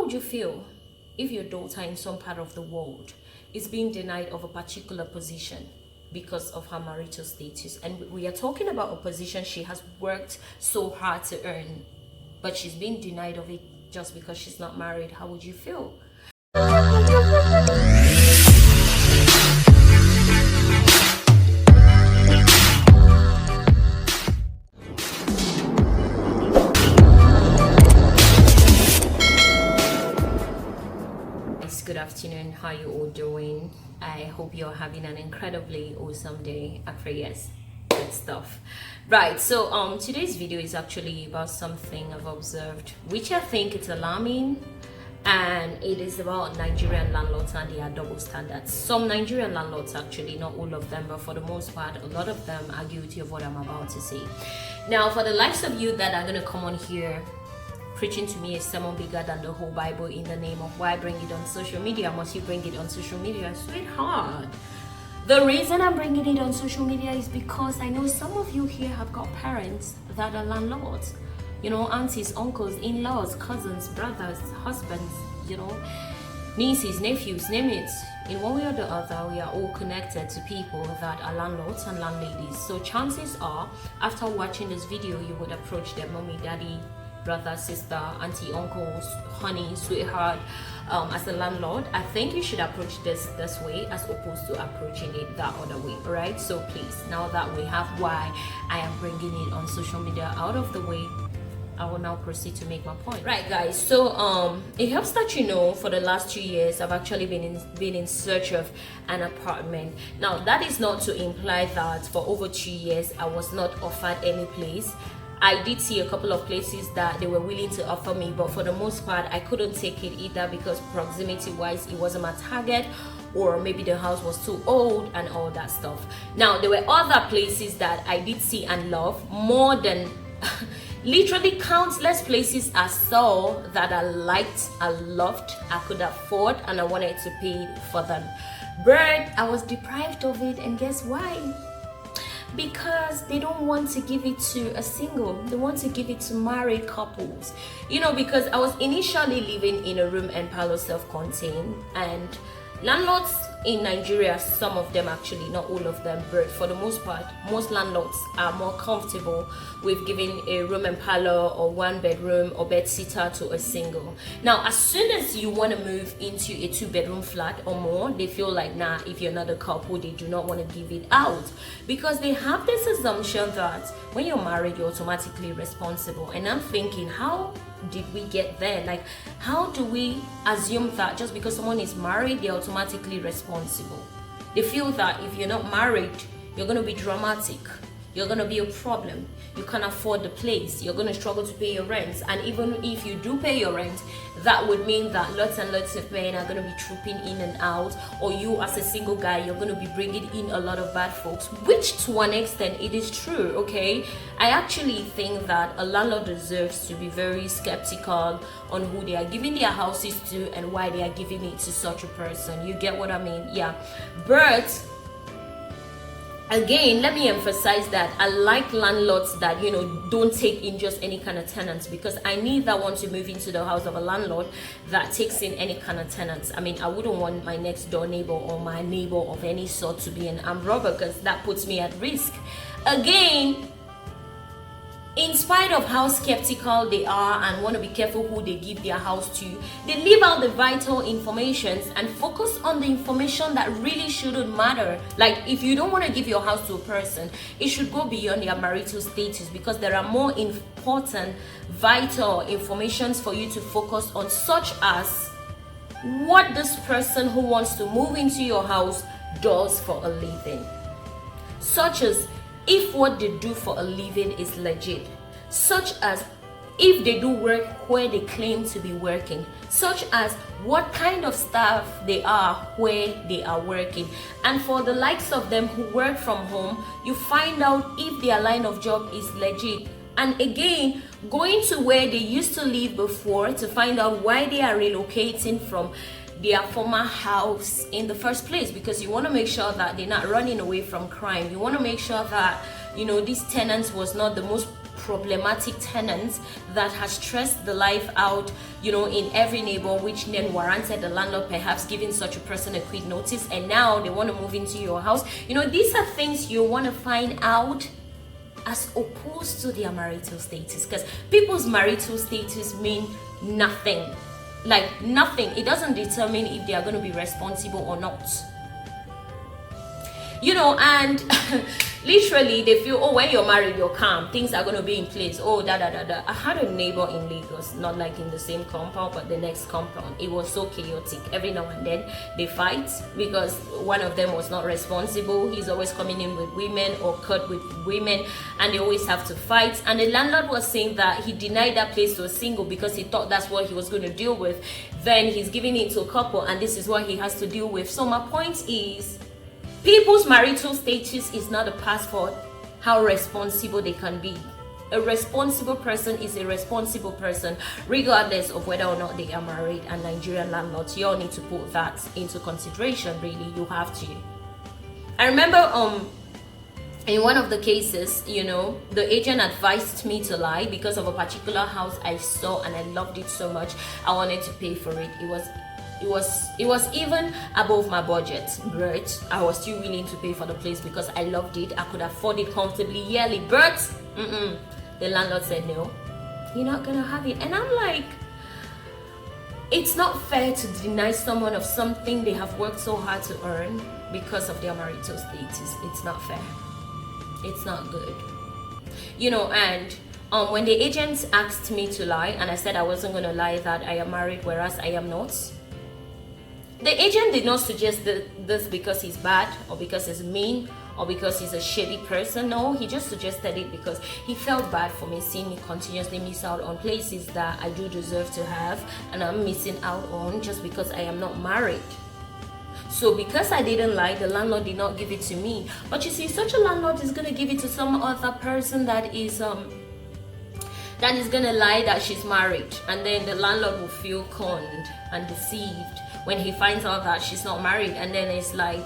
would you feel if your daughter in some part of the world is being denied of a particular position because of her marital status? And we are talking about a position she has worked so hard to earn, but she's being denied of it just because she's not married. How would you feel? Good afternoon, how you all doing? I hope you're having an incredibly awesome day. I pray yes, good stuff. Right, so today's video is actually about something I've observed, which I think it's alarming, and it is about Nigerian landlords and their double standards. Some Nigerian landlords, actually not all of them, but for the most part a lot of them are guilty of what I'm about to say. Now, for the likes of you that are going to come on here preaching to me a sermon bigger than the whole Bible in the name of why bring it on social media, must you bring it on social media? Sweetheart, the reason I'm bringing it on social media is because I know some of you here have got parents that are landlords, you know, aunties, uncles, in-laws, cousins, brothers, husbands, you know, nieces, nephews, name it. In one way or the other, we are all connected to people that are landlords and landladies. So chances are, after watching this video, you would approach their mommy, daddy, brother, sister, auntie, uncles, honey, sweetheart, as a landlord. I think you should approach this way as opposed to approaching it that other way. All right, so please, now that we have why I am bringing it on social media out of the way, I will now proceed to make my point. Right, guys, so it helps that you know for the last 2 years I've actually been in search of an apartment. Now, that is not to imply that for over 2 years I was not offered any place. I did see a couple of places that they were willing to offer me, but for the most part I couldn't take it either because proximity wise it wasn't my target, or maybe the house was too old and all that stuff. Now, there were other places that I did see and love more than literally countless places I saw that I liked, I loved, I could afford, and I wanted to pay for them. But I was deprived of it, and guess why? Because they don't want to give it to a single, they want to give it to married couples. You know, because I was initially living in a room and parlor self-contained, and landlords in Nigeria, some of them actually, not all of them, but for the most part, most landlords are more comfortable with giving a room and parlor or one bedroom or bed sitter to a single. Now, as soon as you want to move into a 2-bedroom flat or more, they feel like, nah, if you're not a couple, they do not want to give it out, because they have this assumption that when you're married, you're automatically responsible. And I'm thinking, how did we get there? Like, how do we assume that just because someone is married, they're automatically responsible? They feel that if you're not married, you're going to be dramatic, you're going to be a problem, you can't afford the place, you're going to struggle to pay your rent, and even if you do pay your rent, that would mean that lots and lots of men are going to be trooping in and out, or you as a single guy, you're going to be bringing in a lot of bad folks, which to an extent it is true. Okay, I actually think that a landlord deserves to be very skeptical on who they are giving their houses to and why they are giving it to such a person. You get what I mean? Yeah. But again, let me emphasize that I like landlords that, you know, don't take in just any kind of tenants, because I neither want to move into the house of a landlord that takes in any kind of tenants. I mean, I wouldn't want my next door neighbor or my neighbor of any sort to be an armed robber, because that puts me at risk. Again, in spite of how skeptical they are and want to be careful who they give their house to, they leave out the vital information and focus on the information that really shouldn't matter. Like, if you don't want to give your house to a person, it should go beyond their marital status, because there are more important, vital informations for you to focus on, such as what this person who wants to move into your house does for a living, such as if what they do for a living is legit, such as if they do work where they claim to be working, such as what kind of staff they are where they are working. And for the likes of them who work from home, you find out if their line of job is legit. And again, going to where they used to live before to find out why they are relocating from their former house in the first place, because you want to make sure that they're not running away from crime. You want to make sure that, you know, this tenant was not the most problematic tenants that has stressed the life out, in every neighbor, which then warranted the landlord perhaps giving such a person a quick notice, and now they want to move into your house. These are things you want to find out as opposed to their marital status, because people's marital status mean nothing. Like nothing. It doesn't determine if they are going to be responsible or not. And literally they feel, oh, when you're married, you're calm, things are going to be in place. Oh, da da da da. I had a neighbor in Lagos, not like in the same compound, but the next compound. It was so chaotic. Every now and then they fight because one of them was not responsible. He's always coming in with women or cut with women, and they always have to fight. And the landlord was saying that he denied that place to a single because he thought that's what he was going to deal with. Then he's giving it to a couple, and this is what he has to deal with. So my point is, people's marital status is not a passport how responsible they can be. A responsible person is a responsible person regardless of whether or not they are married. And Nigerian landlords, you all need to put that into consideration. Really, you have to. I remember in one of the cases, the agent advised me to lie because of a particular house I saw and I loved it so much. I wanted to pay for it. It was even above my budget, but I was still willing to pay for the place because I loved it. I could afford it comfortably yearly, but the landlord said, no, you're not gonna have it. And I'm like, it's not fair to deny someone of something they have worked so hard to earn because of their marital status. It's not fair. It's not good. And when the agent asked me to lie, and I said I wasn't gonna lie that I am married, whereas I am not, the agent did not suggest this because he's bad or because he's mean or because he's a shady person. No, he just suggested it because he felt bad for me seeing me continuously miss out on places that I do deserve to have, and I'm missing out on just because I am not married. So because I didn't lie, the landlord did not give it to me. But you see, such a landlord is going to give it to some other person that is gonna lie that she's married, and then the landlord will feel conned and deceived when he finds out that she's not married. And then it's like,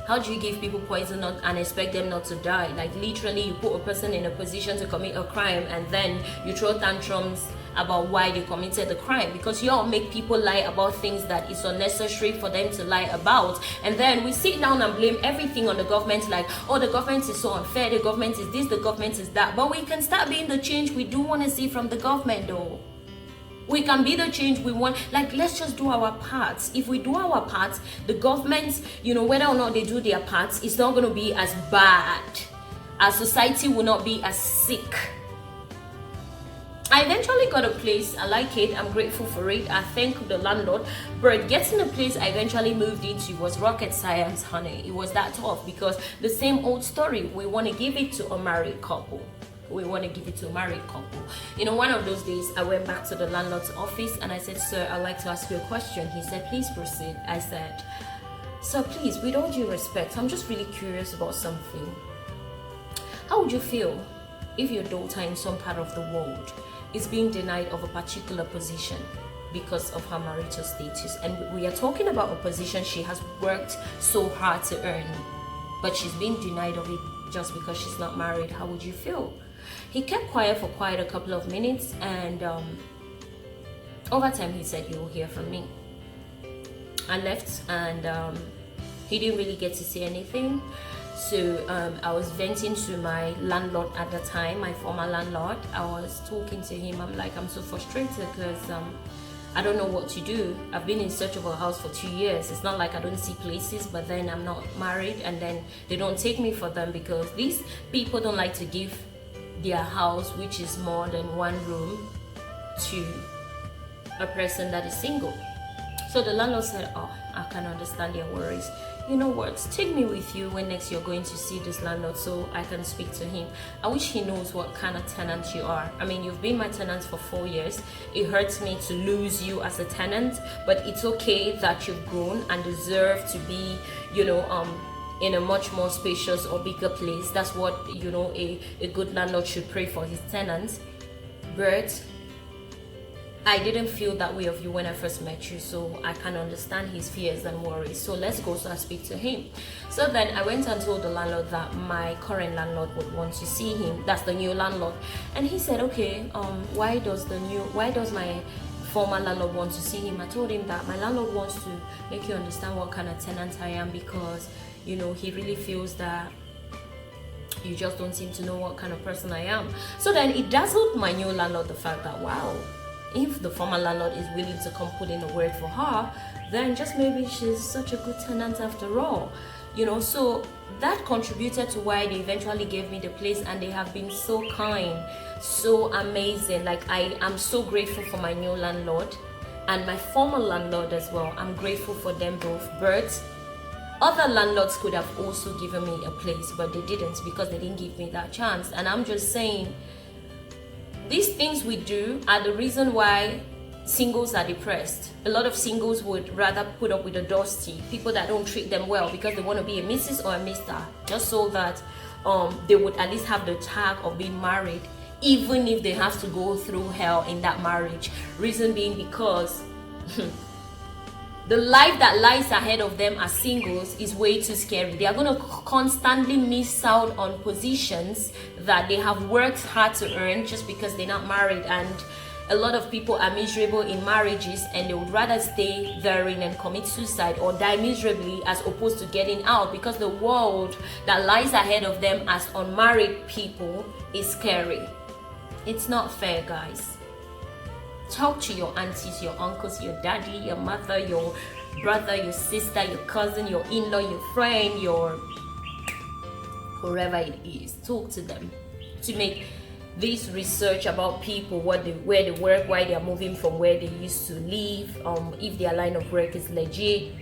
how do you give people poison and expect them not to die? Like literally, you put a person in a position to commit a crime, and then you throw tantrums about why they committed the crime, because you all make people lie about things that is unnecessary for them to lie about. And then we sit down and blame everything on the government, like, oh, the government is so unfair, the government is this, the government is that. But we can start being the change we do want to see from the government though. We can be the change we want. Like, let's just do our parts. If we do our parts, the government, whether or not they do their parts, it's not going to be as bad. Our society will not be as sick. I eventually got a place. I like it. I'm grateful for it. I thank the landlord. But getting a place I eventually moved into was rocket science, honey. It was that tough because the same old story. We want to give it to a married couple. One of those days, I went back to the landlord's office and I said, sir, I'd like to ask you a question. He said, please proceed. I said, sir, please, with all due respect, I'm just really curious about something. How would you feel if your daughter in some part of the world is being denied of a particular position because of her marital status? And we are talking about a position she has worked so hard to earn, but she's being denied of it just because she's not married. How would you feel? He kept quiet for quite a couple of minutes, and over time he said, you will hear from me. I left, and he didn't really get to say anything. So I was venting to my landlord at the time, my former landlord. I was talking to him. I'm like, I'm so frustrated because I don't know what to do. I've been in search of a house for 2 years. It's not like I don't see places, but then I'm not married, and then they don't take me for them because these people don't like to give their house, which is more than one room, to a person that is single. So the landlord said, oh, I can understand your worries. You know what, take me with you when next you're going to see this landlord so I can speak to him. I wish he knows what kind of tenant you are. I mean, you've been my tenant for 4 years. It hurts me to lose you as a tenant, but it's okay that you've grown and deserve to be, in a much more spacious or bigger place. That's what, a good landlord should pray for his tenants. But I didn't feel that way of you when I first met you, so I can understand his fears and worries. So let's go. So I speak to him. So then I went and told the landlord that my current landlord would want to see him. That's the new landlord. And he said, okay, why does my former landlord want to see him? I told him that my landlord wants to make you understand what kind of tenant I am, because he really feels that you just don't seem to know what kind of person I am. So then it dazzled my new landlord the fact that, wow, if the former landlord is willing to come put in a word for her, then just maybe she's such a good tenant after all. So that contributed to why they eventually gave me the place, and they have been so kind, so amazing. Like, I am so grateful for my new landlord and my former landlord as well. I'm grateful for them both. But other landlords could have also given me a place, but they didn't, because they didn't give me that chance. And I'm just saying, these things we do are the reason why singles are depressed. A lot of singles would rather put up with the dusty people that don't treat them well, because they want to be a Mrs. or a Mr. just so that they would at least have the tag of being married, even if they have to go through hell in that marriage. Reason being because the life that lies ahead of them as singles is way too scary. They are going to constantly miss out on positions that they have worked hard to earn just because they're not married. And a lot of people are miserable in marriages, and they would rather stay therein and commit suicide or die miserably as opposed to getting out, because the world that lies ahead of them as unmarried people is scary. It's not fair, guys. Talk to your aunties, your uncles, your daddy, your mother, your brother, your sister, your cousin, your in-law, your friend, your whoever it is. Talk to them to make this research about people, where they work, why they are moving from where they used to live, if their line of work is legit.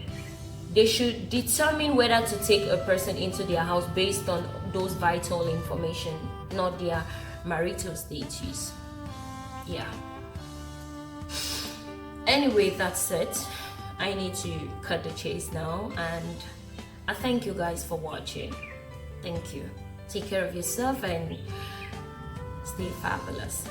They should determine whether to take a person into their house based on those vital information, not their marital status. Yeah. Anyway, that's it. I need to cut the chase now, and I thank you guys for watching. Thank you. Take care of yourself and stay fabulous.